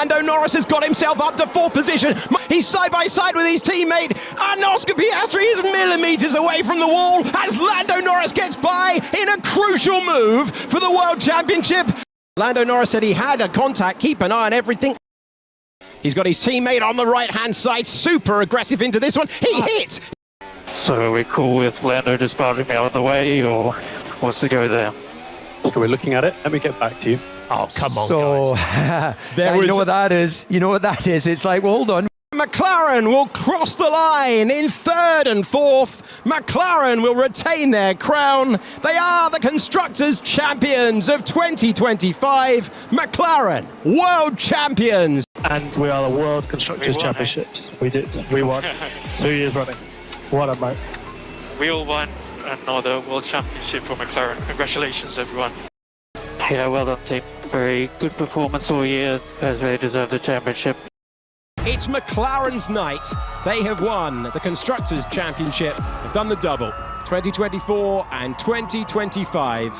Lando Norris has got himself up to 4th position. He's side by side with his teammate, and Oscar Piastri is millimetres away from the wall as Lando Norris gets by in a crucial move for the World Championship. Lando Norris said he had a contact, keep an eye on everything. He's got his teammate on the right-hand side, super aggressive into this one. He hit! So are we cool with Lando just barging out of the way, or what's the go there? So we're looking at it. Let me get back to you. Oh, come on, guys. You know what that is? You know what that is? It's like, well, hold on. McLaren will cross the line in 3rd and 4th. McLaren will retain their crown. They are the Constructors' Champions of 2025. McLaren, World Champions. And we are the World Constructors Championships. We did. We won 2 years running. What a mate. We all won another World Championship for McLaren. Congratulations, everyone. Yeah, well done, team. Very good performance all year, as they deserve the championship. It's McLaren's night. They have won the Constructors' Championship. They've done the double, 2024 and 2025.